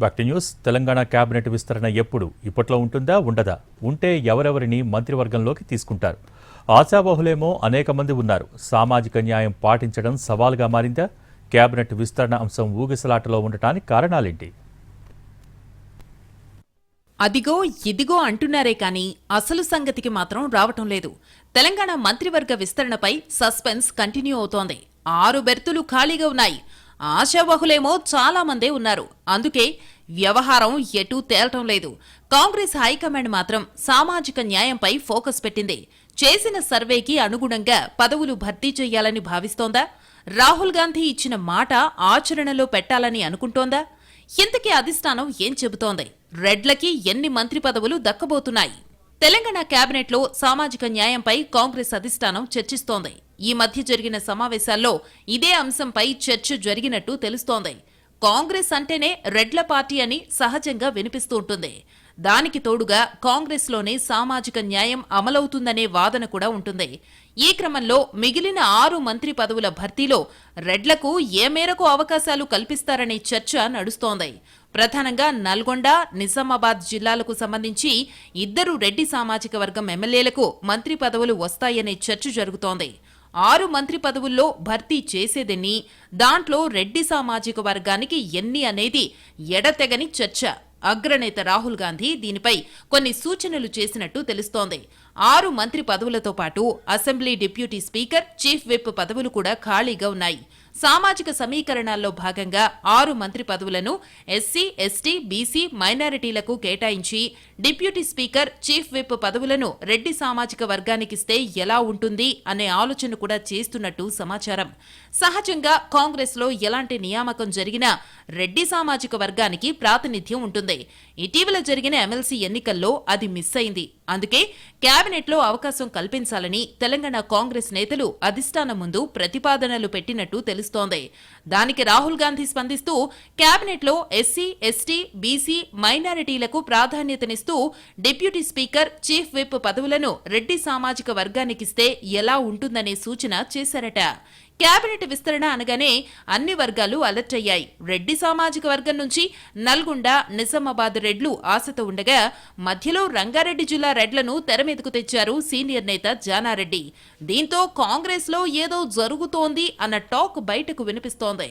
Back to news. Telangana cabinet విస్తరణ ఎప్పుడు, ఇప్పట్లో ఉంటుందా ఉండదా, ఉంటే ఎవరెవరిని మంత్రివర్గంలోకి తీసుకుంటారు? ఆశావహులేమో అనేక మంది ఉన్నారు. సామాజిక న్యాయం పాటించడం సవాల్గా మారిందా? కేబినెట్ విస్తరణ అంశం ఊగిసలాటలో ఉండటానికి కారణాలేంటి? అదిగో ఇదిగో అంటున్నారే కానీ అసలు సంగతికి మాత్రం రావటం లేదు. తెలంగాణ మంత్రివర్గ విస్తరణపై సస్పెన్స్ కంటిన్యూ అవుతోంది. 6 బెర్తులు ఖాళీగా ఉన్నాయి. ఆశావహులేమో చాలా మందే ఉన్నారు. అందుకే వ్యవహారం ఎటూ తేలటం లేదు. కాంగ్రెస్ హైకమాండ్ మాత్రం సామాజిక న్యాయంపై ఫోకస్ పెట్టింది. చేసిన సర్వేకి అనుగుణంగా పదవులు భర్తీ చేయాలని భావిస్తోందా? రాహుల్ గాంధీ ఇచ్చిన మాట ఆచరణలో పెట్టాలని అనుకుంటోందా? ఇంతకీ అధిష్టానం ఏం చెబుతోంది? రెడ్లకి ఎన్ని మంత్రి పదవులు దక్కబోతున్నాయి? తెలంగాణ కేబినెట్లో సామాజిక న్యాయంపై కాంగ్రెస్ అధిష్టానం చర్చిస్తోంది. ఈ మధ్య జరిగిన సమావేశాల్లో ఇదే అంశంపై చర్చ జరిగినట్టు తెలుస్తోంది. కాంగ్రెస్ అంటేనే రెడ్ల పార్టీ అని సహజంగా వినిపిస్తూ ఉంటుంది. దానికి తోడుగా కాంగ్రెస్లోనే సామాజిక న్యాయం అమలవుతుందనే వాదన కూడా ఉంటుంది. ఈ క్రమంలో మిగిలిన 6 మంత్రి పదవుల భర్తీలో రెడ్లకు ఏ మేరకు అవకాశాలు కల్పిస్తారనే చర్చ నడుస్తోంది. ప్రధానంగా నల్గొండ, నిజామాబాద్ జిల్లాలకు సంబంధించి 2 రెడ్డి సామాజిక వర్గం ఎమ్మెల్యేలకు మంత్రి పదవులు వస్తాయనే చర్చ జరుగుతోంది. 6 మంత్రి పదవుల్లో భర్తీ చేసేదెన్ని, దాంట్లో రెడ్డి సామాజిక వర్గానికి ఎన్ని అనేది ఎడతెగని చర్చ. అగ్రనేత రాహుల్ గాంధీ దీనిపై కొన్ని సూచనలు చేసినట్టు తెలుస్తోంది. 6 మంత్రి పదవులతో పాటు assembly deputy speaker, chief whip పదవులు కూడా ఖాళీగా ఉన్నాయి. సామాజిక సమీకరణాల్లో భాగంగా 6 మంత్రి పదవులను ఎస్సీ, ఎస్టీ, బీసీ, మైనారిటీలకు కేటాయించి డిప్యూటీ స్పీకర్, చీఫ్ విప్ పదవులను రెడ్డి సామాజిక వర్గానికిస్తే ఎలా ఉంటుంది అనే ఆలోచన కూడా చేస్తున్నట్టు సమాచారం. సహజంగా కాంగ్రెస్లో ఎలాంటి నియామకం జరిగినా రెడ్డి సామాజిక వర్గానికి ప్రాతినిధ్యం ఉంటుంది. ఇటీవల జరిగిన ఎమ్మెల్సీ ఎన్నికల్లో అది మిస్ అయింది. అందుకే కేబినెట్లో అవకాశం కల్పించాలని తెలంగాణ కాంగ్రెస్ నేతలు అధిష్టానం ముందు ప్రతిపాదనలు పెట్టినట్టు తెలుస్తోంది. దానికి రాహుల్ గాంధీ స్పందిస్తూ కేబినెట్లో ఎస్సీ, ఎస్టీ, బీసీ, మైనారిటీలకు ప్రాధాన్యతనిస్తూ డిప్యూటీ స్పీకర్, చీఫ్ విప్ పదవులను రెడ్డి సామాజిక వర్గానికిస్తే ఎలా ఉంటుందనే సూచన చేశారట. కేబినెట్ విస్తరణ అనగానే అన్ని వర్గాలు అలర్ట్ అయ్యాయి. రెడ్డి సామాజిక వర్గం నుంచి నల్గొండ, నిజామాబాద్ రెడ్లు ఆశతో ఉండగా మధ్యలో రంగారెడ్డి జిల్లా రెడ్లను తెరమీదకు తెచ్చారు సీనియర్ నేత జానారెడ్డి. దీంతో కాంగ్రెస్ లో ఏదో జరుగుతోంది అన్న టాక్ బయటకు వినిపిస్తోంది.